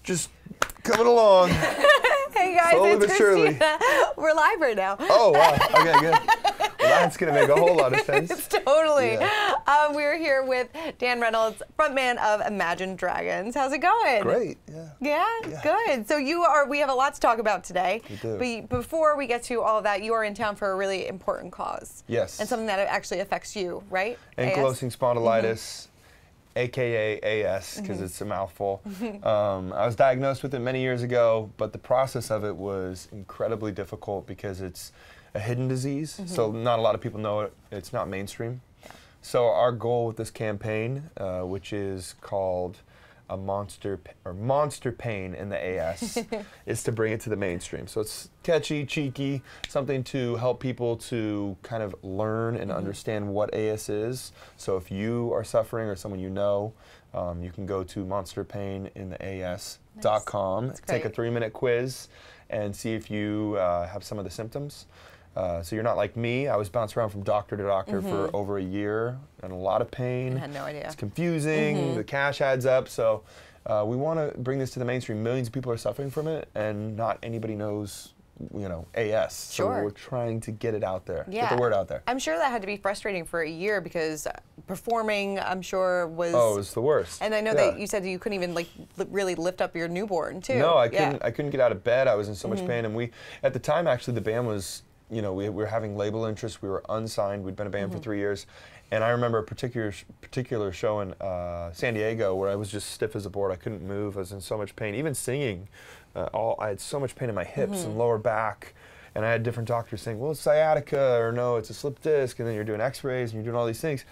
just coming along. Hey guys, Slowly it's but surely. Christina. We're live right now. Oh, wow. Okay, good. Well, that's going to make a whole lot of sense. Totally. Yeah. We're here with Dan Reynolds, frontman of Imagine Dragons. How's it going? Great, yeah. Yeah, good. So we have a lot to talk about today. We do. But before we get to all of that, you are in town for a really important cause. Yes. And something that actually affects you, right? Ankylosing spondylitis, AKA AS, because it's a mouthful. I was diagnosed with it many years ago, but the process of it was incredibly difficult because it's a hidden disease, so not a lot of people know it. It's not mainstream. Yeah. So our goal with this campaign, which is called a monster pain in the AS, is to bring it to the mainstream. So it's catchy, cheeky, something to help people to kind of learn and understand what AS is. So if you are suffering or someone you know, you can go to monsterpainintheas.com, take a 3-minute quiz, and see if you have some of the symptoms. So you're not like me. I was bounced around from doctor to doctor for over a year and a lot of pain. I had no idea. It's confusing. The cash adds up. So we want to bring this to the mainstream. Millions of people are suffering from it, and not anybody knows, you know, AS. Sure. So we're trying to get it out there, Yeah. get the word out there. I'm sure that had to be frustrating for a year because performing, I'm sure, was... Oh, it was the worst. And I know that you said you couldn't even really lift up your newborn, too. No, I couldn't. I couldn't get out of bed. I was in so much pain. And we, at the time, actually, the band was, you know, we were having label interest. We were unsigned. We'd been a band for 3 years. And I remember a particular show in San Diego where I was just stiff as a board. I couldn't move. I was in so much pain. Even singing, I had so much pain in my hips and lower back. And I had different doctors saying, well, it's sciatica, or no, it's a slip disc. And then you're doing x-rays and you're doing all these things.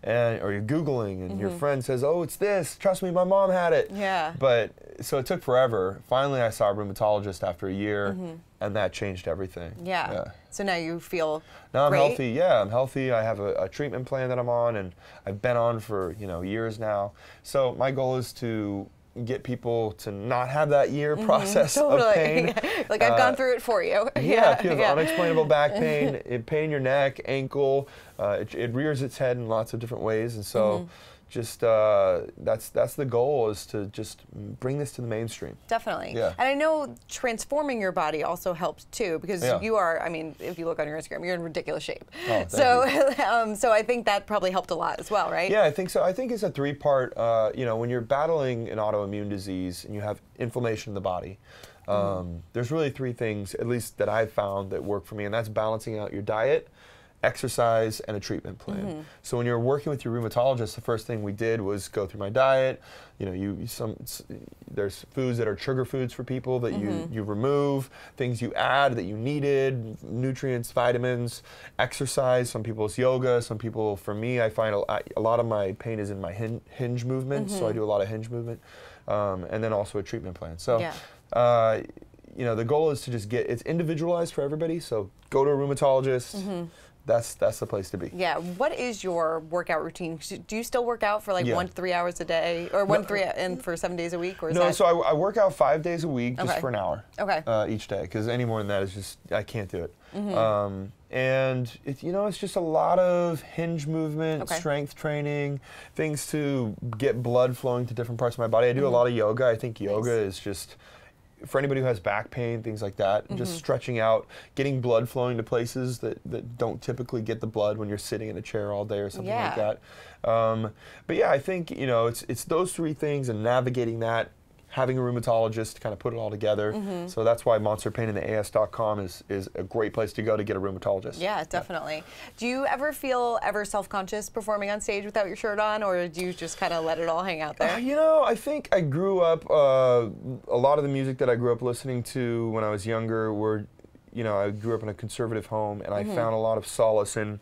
Or you're Googling, and your friend says, oh, it's this. Trust me, my mom had it. Yeah. But, so it took forever. Finally, I saw a rheumatologist after a year, and that changed everything. Yeah. So now you feel Now I'm great? healthy. Yeah, I'm healthy. I have a treatment plan that I'm on, and I've been on for, you know, years now. So my goal is to get people to not have that year process of pain. Like I've gone through it for you. Yeah, if you have unexplainable back pain, pain in your neck, ankle, it rears its head in lots of different ways, and so just that's the goal, is to just bring this to the mainstream. Definitely. Yeah. And I know transforming your body also helps too, because you are, I mean, if you look on your Instagram, you're in ridiculous shape. Oh, so I think that probably helped a lot as well, right? Yeah, I think so. I think it's a 3-part, you know, when you're battling an autoimmune disease and you have inflammation in the body, there's really 3 things, at least that I've found, that work for me, and that's balancing out your diet, exercise, and a treatment plan. So when you're working with your rheumatologist, the first thing we did was go through my diet. You know, there's foods that are trigger foods for people that you remove, things you add that you needed, nutrients, vitamins, exercise. Some people it's yoga. Some people, for me, I find a lot of my pain is in my hinge movement, so I do a lot of hinge movement, and then also a treatment plan. So. You know, the goal is to just it's individualized for everybody. So go to a rheumatologist. That's the place to be. Yeah. What is your workout routine? Do you still work out for like 1 to 3 hours a day, or and for 7 days a week, or is no? So I work out 5 days a week, just for an hour. Okay. Each day, because any more than that is just, I can't do it. And you know, it's just a lot of hinge movement, strength training, things to get blood flowing to different parts of my body. I do a lot of yoga. I think yoga is just, for anybody who has back pain, things like that, just stretching out, getting blood flowing to places that don't typically get the blood when you're sitting in a chair all day or something like that. But yeah, I think, you know, it's those 3 things, and navigating that, having a rheumatologist to kind of put it all together. So that's why monsterpainintheas.com is a great place to go to get a rheumatologist. Yeah, definitely. Do you ever feel self-conscious performing on stage without your shirt on, or do you just kind of let it all hang out there? You know, I think I grew up, a lot of the music that I grew up listening to when I was younger were, you know, I grew up in a conservative home, and I found a lot of solace in,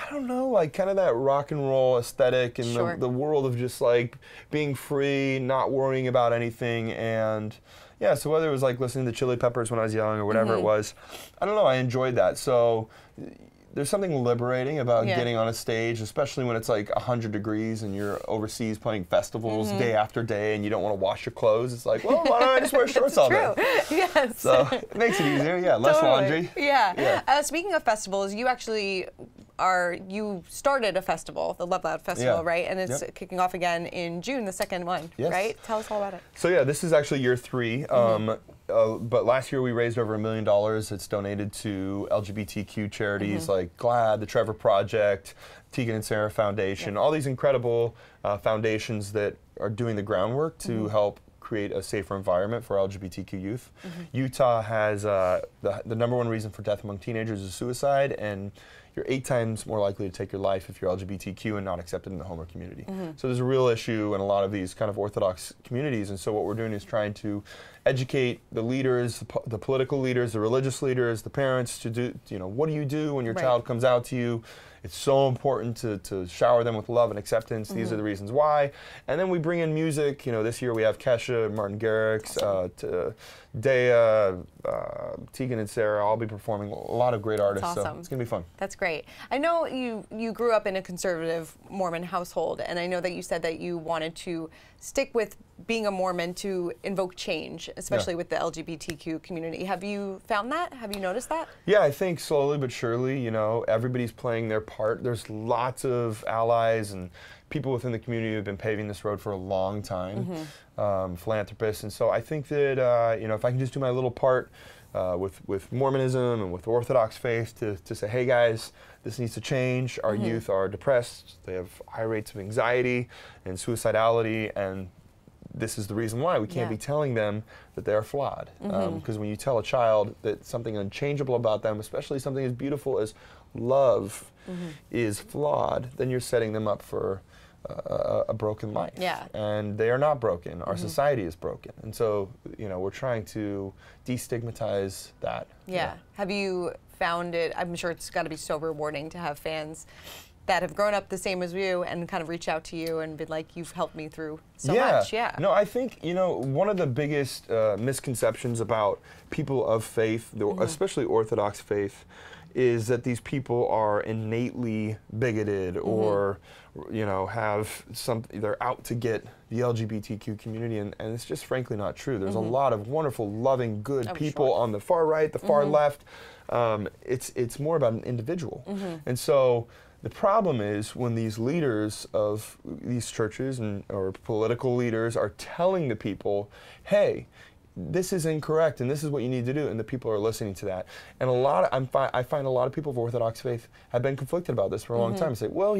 I don't know, like kind of that rock and roll aesthetic, and the world of just like being free, not worrying about anything. And yeah, so whether it was like listening to Chili Peppers when I was young or whatever it was, I don't know, I enjoyed that. So there's something liberating about getting on a stage, especially when it's like 100 degrees and you're overseas playing festivals day after day, and you don't want to wash your clothes. It's like, well, why don't I just wear shorts all day? Yes. So it makes it easier, less laundry. Yeah. Speaking of festivals, you actually you started a festival, the Love Loud Festival, right? And it's kicking off again in June, the second one, right? Tell us all about it. So yeah, this is actually year 3. But last year we raised over $1 million. It's donated to LGBTQ charities like GLAAD, the Trevor Project, Tegan and Sarah Foundation, all these incredible foundations that are doing the groundwork to help create a safer environment for LGBTQ youth. Utah has the #1 reason for death among teenagers is suicide, and you're 8 times more likely to take your life if you're LGBTQ and not accepted in the homo community. So there's a real issue in a lot of these kind of Orthodox communities, and so what we're doing is trying to educate the leaders, the political leaders, the religious leaders, the parents to do, what do you do when your child comes out to you? It's so important to shower them with love and acceptance. These are the reasons why. And then we bring in music. This year we have Kesha, Martin Garrix, Dea, Tegan and Sarah. I'll be performing. A lot of great artists. That's awesome. So it's going to be fun. That's great. I know you grew up in a conservative Mormon household, and I know that you said that you wanted to stick with being a Mormon to invoke change, especially with the LGBTQ community. Have you found that? Have you noticed that? Yeah, I think slowly but surely, everybody's playing their part. There's lots of allies and people within the community who have been paving this road for a long time, philanthropists. And so I think that, if I can just do my little part with Mormonism and with Orthodox faith to say, hey guys, this needs to change. Our youth are depressed. They have high rates of anxiety and suicidality, and this is the reason why. We can't be telling them that they're flawed. Because when you tell a child that something unchangeable about them, especially something as beautiful as love, is flawed, then you're setting them up for a broken life. And they are not broken. Our society is broken. And so, we're trying to destigmatize that. Have you found it, I'm sure it's got to be so rewarding to have fans that have grown up the same as you and kind of reach out to you and been like, you've helped me through so much. No, I think, one of the biggest misconceptions about people of faith, especially Orthodox faith, is that these people are innately bigoted or, have they're out to get the LGBTQ community, and it's just frankly not true. There's a lot of wonderful, loving, good people on the far right, the far left. It's more about an individual. And so the problem is when these leaders of these churches or political leaders are telling the people, hey, this is incorrect and this is what you need to do, and the people are listening to that. And I find a lot of people of Orthodox faith have been conflicted about this for a long time. Say, well,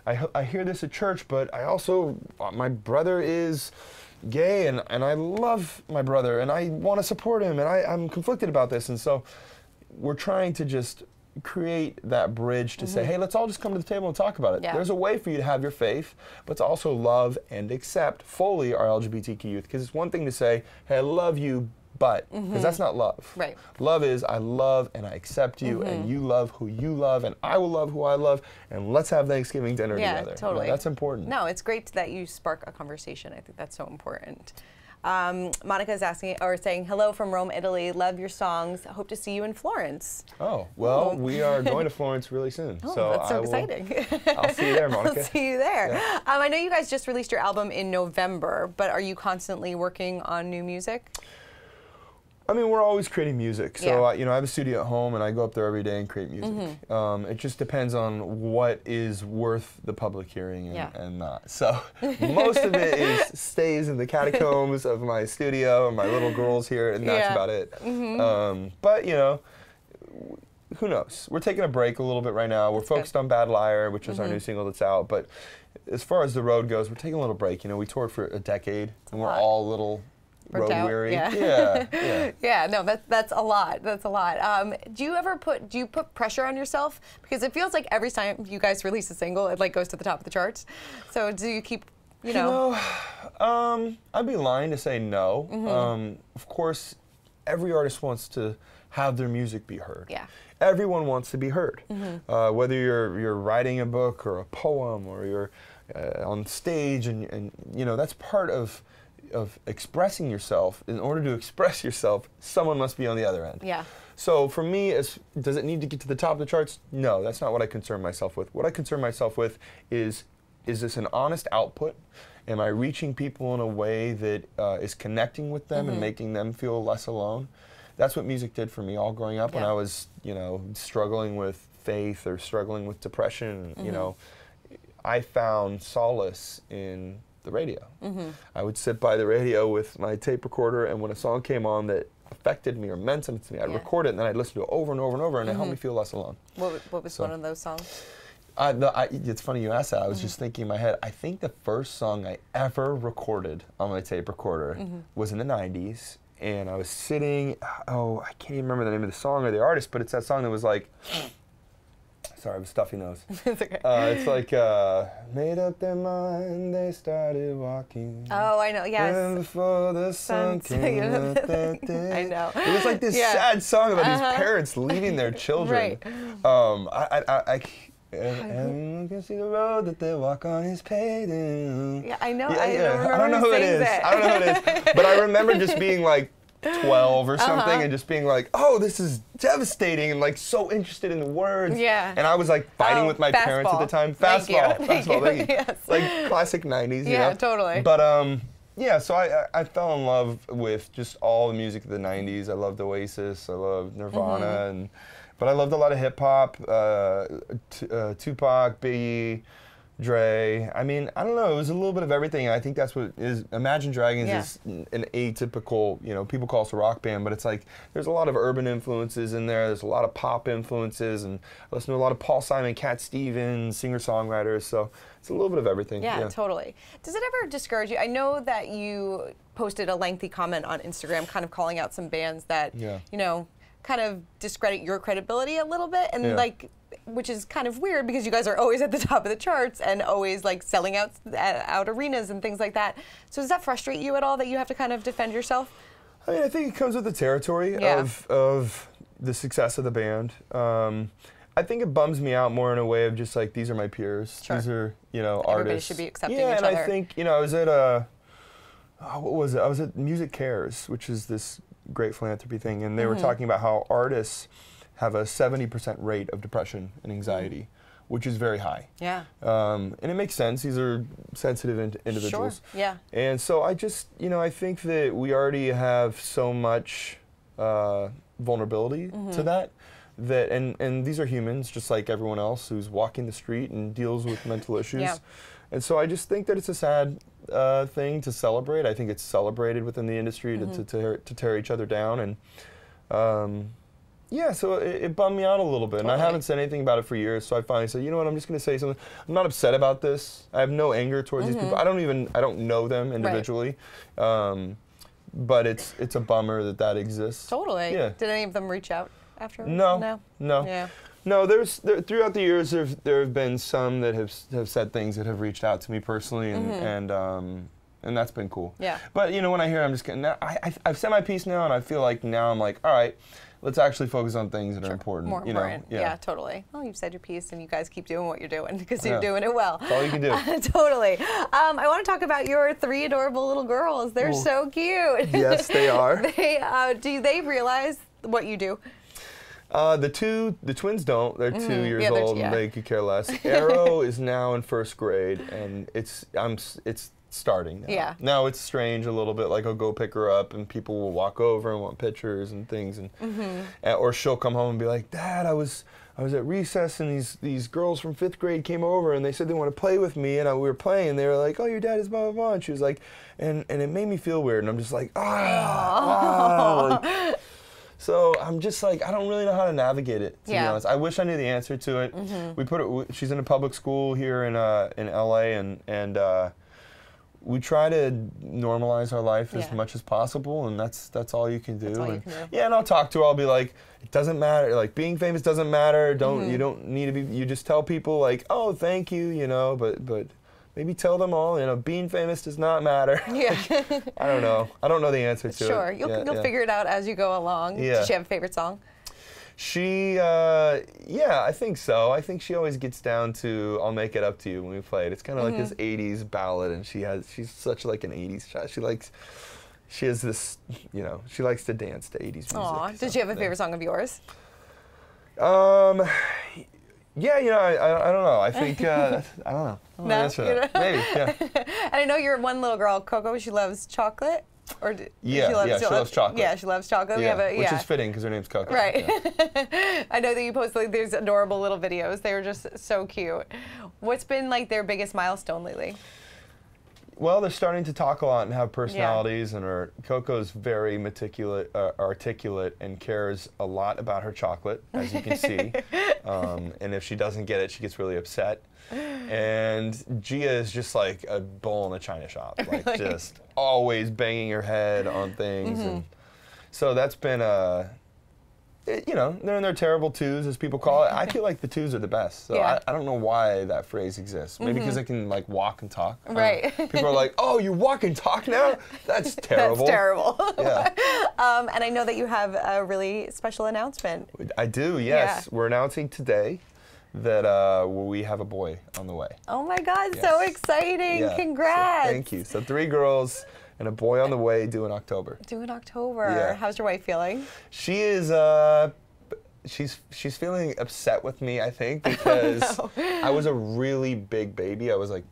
I hear this at church, but I also, my brother is gay and I love my brother and I want to support him, and I'm conflicted about this. And so we're trying to just create that bridge to say, hey, let's all just come to the table and talk about it. There's a way for you to have your faith, but to also love and accept fully our LGBTQ youth. Because it's one thing to say, hey, I love you, but, because that's not love. Love is, I love and I accept you, and you love who you love, and I will love who I love, and let's have Thanksgiving dinner together. Totally. That's important. No, it's great that you spark a conversation. I think that's so important. Monica is saying, hello from Rome, Italy. Love your songs. Hope to see you in Florence. Oh, well, we are going to Florence really soon. Oh, so that's so exciting. I'll see you there, Monica. I'll see you there. I know you guys just released your album in November, but are you constantly working on new music? I mean, we're always creating music. So, I have a studio at home, and I go up there every day and create music. It just depends on what is worth the public hearing and not. So, most of it stays in the catacombs of my studio and my little girls here, and that's about it. But, who knows? We're taking a break a little bit right now. We're focused on Bad Liar, which is our new single that's out. But as far as the road goes, we're taking a little break. We toured for a decade, and we're all a little road weary. No, that's a lot. That's a lot. Do you put pressure on yourself? Because it feels like every time you guys release a single, it goes to the top of the charts. So do you keep, I'd be lying to say no. Of course, every artist wants to have their music be heard. Everyone wants to be heard. Whether you're writing a book or a poem or you're on stage, and that's part of expressing yourself. In order to express yourself, someone must be on the other end. So for me, does it need to get to the top of the charts? No, that's not what I concern myself with. What I concern myself with is this an honest output? Am I reaching people in a way that is connecting with them and making them feel less alone? That's what music did for me all growing up when I was, struggling with faith or struggling with depression, you know, I found solace in the radio. I would sit by the radio with my tape recorder, and when a song came on that affected me or meant something to me, I'd record it, and then I'd listen to it over and over and over, and it helped me feel less alone. What was one of those songs? It's funny you asked that. I was just thinking in my head, I think the first song I ever recorded on my tape recorder was in the 90s, and I was sitting, I can't even remember the name of the song or the artist, but it's that song that was like, sorry, I have a stuffy nose. It's okay. It's like, made up their mind, they started walking. Oh, I know, yes. And before the sun came up that day. I know. It was like this sad song about these parents leaving their children. Right. And you can see the road that they walk on is paved. Yeah, I know. I don't know who it is. I don't know who it is. But I remember just being like 12 or something and just being like, oh, this is devastating, and like so interested in the words. Yeah. And I was like fighting with my parents at the time. Fastball. Thank you. Yes. Like classic 90s. Yeah, you know? totally. But yeah, so I fell in love with just all the music of the 90s. I loved Oasis, I loved Nirvana, but I loved a lot of hip hop, Tupac, Biggie, Dre. I mean, I don't know, it was a little bit of everything. I think that's what is, Imagine Dragons is an atypical, you know, people call us a rock band, but it's like, there's a lot of urban influences in there, there's a lot of pop influences, and I listen to a lot of Paul Simon, Cat Stevens, singer-songwriters, so it's a little bit of everything. Yeah, totally. Does it ever discourage you? I know that you posted a lengthy comment on Instagram kind of calling out some bands that, you know, kind of discredit your credibility a little bit, and like, which is kind of weird because you guys are always at the top of the charts and always like selling out arenas and things like that. So does that frustrate you at all that you have to kind of defend yourself? I mean, I think it comes with the territory of the success of the band. I think it bums me out more in a way of just like, these are my peers. These are, you know, artists. Everybody should be accepting each and other. I think, you know, I was at what was it? I was at Music Cares, which is this great philanthropy thing, and they were talking about how artists have a 70% rate of depression and anxiety, which is very high. Yeah. And it makes sense. These are sensitive individuals. Sure. Yeah. And so I just, you know, I think that we already have so much vulnerability to that, and these are humans just like everyone else who's walking the street and deals with mental issues. Yeah. And so I just think that it's a sad thing to celebrate. I think it's celebrated within the industry to tear each other down, and yeah, so it bummed me out a little bit, and I haven't said anything about it for years. So I finally said, you know what, I'm just going to say something. I'm not upset about this. I have no anger towards these people. I don't know them individually, but it's a bummer that exists. Totally. Yeah. Did any of them reach out after? No. Yeah. No, throughout the years there have been some that have said things that have reached out to me personally, and that's been cool. Yeah. But you know, when I hear, I'm just getting, I've said my piece now, and I feel like now I'm like, all right, let's actually focus on things that are important. More important. You know? Yeah, totally. Well, you've said your piece, and you guys keep doing what you're doing because you're doing it well. That's all you can do. Totally. I want to talk about your 3 adorable little girls. They're so cute. Yes, they are. Do they realize what you do? The twins don't. They're 2 years old, and they could care less. Arrow is now in 1st grade, and it's starting now. Yeah. Now it's strange a little bit. Like, I'll go pick her up, and people will walk over and want pictures and things, and or she'll come home and be like, "Dad, I was at recess, and these girls from 5th grade came over, and they said they want to play with me, and we were playing, and they were like, 'Oh, your dad is blah blah blah,' and she was like, and it made me feel weird, and I'm just like, like, so I'm just like, I don't really know how to navigate it, to be honest. I wish I knew the answer to it. She's in a public school here in LA, and we try to normalize our life as much as possible, and that's all you can do. That's all you can do. Yeah, and I'll talk to her. I'll be like, it doesn't matter. Like, being famous doesn't matter. You don't need to be. You just tell people like, oh, thank you, you know. But maybe tell them all, you know, being famous does not matter. Yeah. I don't know. I don't know the answer to it. Sure, you'll figure it out as you go along. Yeah. Does she have a favorite song? She, yeah, I think so. I think she always gets down to "I'll Make It Up to You" when we play it. It's kind of like this '80s ballad, and she's such like an '80s child. She has this, you know, she likes to dance to '80s music. Aw, did she have a favorite song of yours? Yeah, you know, I don't know. I think, I don't know. No, Maybe, yeah. And I know your one little girl, Coco, she loves chocolate. She loves chocolate. Yeah, she loves chocolate. Which is fitting because her name's Coco. Right. Yeah. I know that you post like these adorable little videos. They were just so cute. What's been like their biggest milestone lately? Well, they're starting to talk a lot and have personalities, and Coco's very articulate, and cares a lot about her chocolate, as you can see. And if she doesn't get it, she gets really upset. And Gia is just like a bull in a china shop, like really? Just always banging her head on things. And so that's been they're in their terrible twos, as people call it. I feel like the twos are the best. So I don't know why that phrase exists. Maybe because they can like walk and talk. Right. People are like, oh, you walk and talk now? That's terrible. That's terrible. Yeah. And I know that you have a really special announcement. I do, yes. Yeah. We're announcing today that we have a boy on the way. Oh my God, so exciting. Yeah. Congrats. So, thank you. So 3 girls and a boy on the way, due in October. Due in October. Yeah. How's your wife feeling? She is, she's feeling upset with me, I think, because I was a really big baby. I was like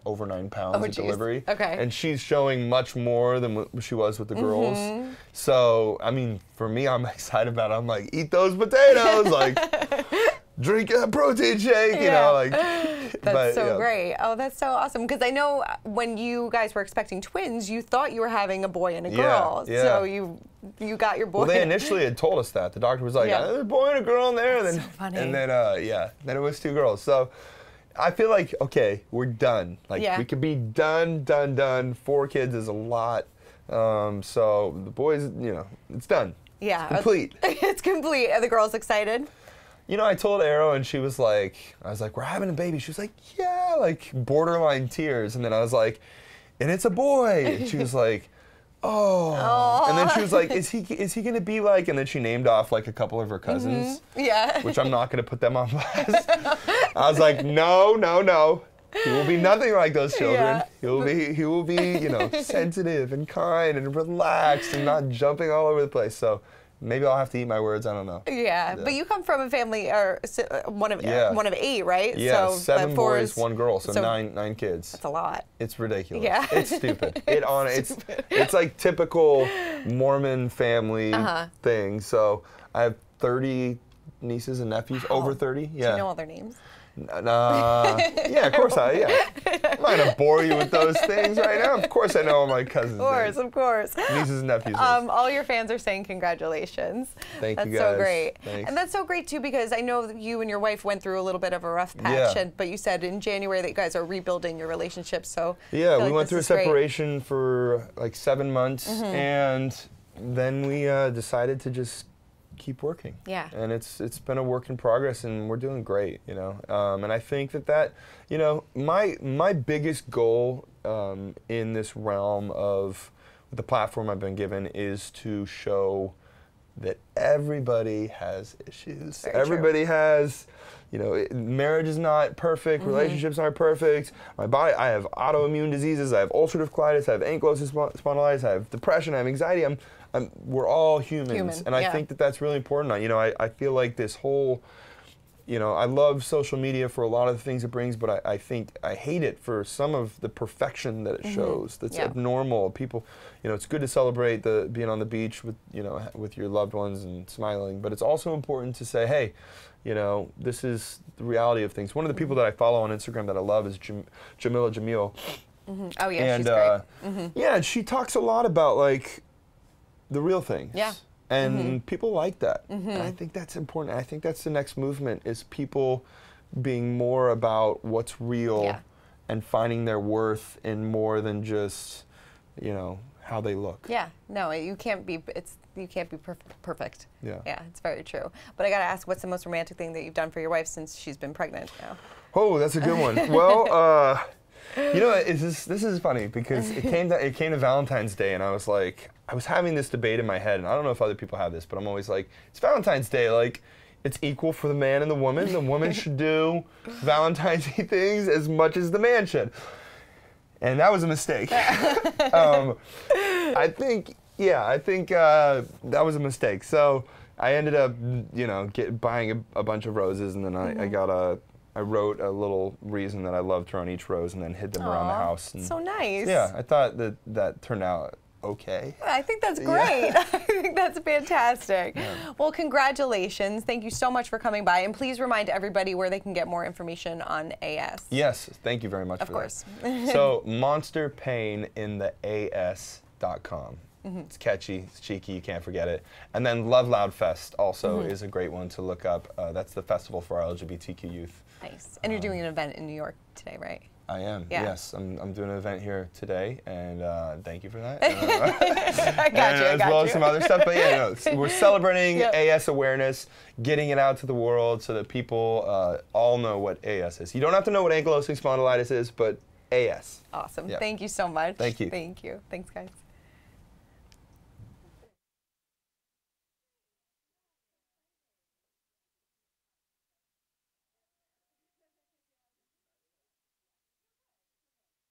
over 9 pounds at delivery. Okay. And she's showing much more than what she was with the girls. So, I mean, for me, I'm excited about it. I'm like, eat those potatoes, like, drink a protein shake, you know, like. That's so great. Oh, that's so awesome. Because I know when you guys were expecting twins, you thought you were having a boy and a girl. Yeah. So you got your boy. Well, they initially had told us that. The doctor was like, there's a boy and a girl in there. That's so funny. And then, then it was 2 girls. So I feel like, okay, we're done. Like, we could be done. 4 kids is a lot. So the boys, it's done. Yeah. It's complete. It's complete. Are the girls excited? I told Arrow, and she was like, we're having a baby. She was like, yeah, like borderline tears. And then I was like, and it's a boy. And she was like, oh. Aww. And then she was like, is he gonna be like? And then she named off like a couple of her cousins. Yeah. Which I'm not gonna put them on blast. I was like, no. He will be nothing like those children. Yeah. He will be, sensitive and kind and relaxed and not jumping all over the place. So maybe I'll have to eat my words. I don't know. Yeah, but you come from a family, or one of 8, right? Yeah, so 7 boys, 1 girl, so 9 kids. That's a lot. It's ridiculous. Yeah, it's stupid. It's like typical Mormon family thing. So I have 30 nieces and nephews, over 30. Yeah. Do you know all their names? Yeah, of course I'm not gonna bore you with those things right now. Of course I know all my cousins. Of course. Nieces and nephews. All your fans are saying congratulations. Thank you guys. That's so great. Thanks. And that's so great too, because I know that you and your wife went through a little bit of a rough patch, but you said in January that you guys are rebuilding your relationship. So yeah, we went through a separation for like 7 months, and then we decided to just keep working. Yeah. And it's been a work in progress, and we're doing great, And I think that my biggest goal in this realm of the platform I've been given is to show that everybody has issues. Everybody has, marriage is not perfect, relationships aren't perfect. My body, I have autoimmune diseases, I have ulcerative colitis, I have ankylosing spondylitis, I have depression, I have anxiety. We're all humans, and I think that that's really important. I feel like this whole, I love social media for a lot of the things it brings, but I think I hate it for some of the perfection that it shows. That's abnormal. People, it's good to celebrate being on the beach with, with your loved ones and smiling, but it's also important to say, hey, this is the reality of things. One of the people that I follow on Instagram that I love is Jamila Jamil. Oh yeah, and, she's great. Yeah, and she talks a lot about like the real things. Yeah. And people like that. And I think that's important. I think that's the next movement, is people being more about what's real and finding their worth in more than just, how they look. Yeah. No, you can't be perfect. Yeah. Yeah, it's very true. But I got to ask, what's the most romantic thing that you've done for your wife since she's been pregnant now? Oh, that's a good one. Well, this is funny because it came to Valentine's Day, and I was having this debate in my head, and I don't know if other people have this, but I'm always like, it's Valentine's Day, like, it's equal for the man and the woman. The woman should do Valentine's Day things as much as the man should. And that was a mistake. I think that was a mistake. So I ended up, buying a bunch of roses, and then I wrote a little reason that I loved her on each rose, and then hid them around the house. And so nice. Yeah, I thought that turned out okay. I think that's great. Yeah. I think that's fantastic. Yeah. Well, congratulations. Thank you so much for coming by. And please remind everybody where they can get more information on AS. Yes, thank you very much of for course. that. So, monsterpainintheas.com. It's catchy, it's cheeky, you can't forget it. And then Love Loud Fest also is a great one to look up. That's the festival for our LGBTQ youth. Nice. And you're doing an event in New York today, right? I am, yeah. yes. I'm doing an event here today, and thank you for that. I got you, as well as some other stuff. But yeah, no, we're celebrating AS awareness, getting it out to the world so that people all know what AS is. You don't have to know what ankylosing spondylitis is, but AS. Awesome. Yeah. Thank you so much. Thank you. Thank you. Thanks, guys.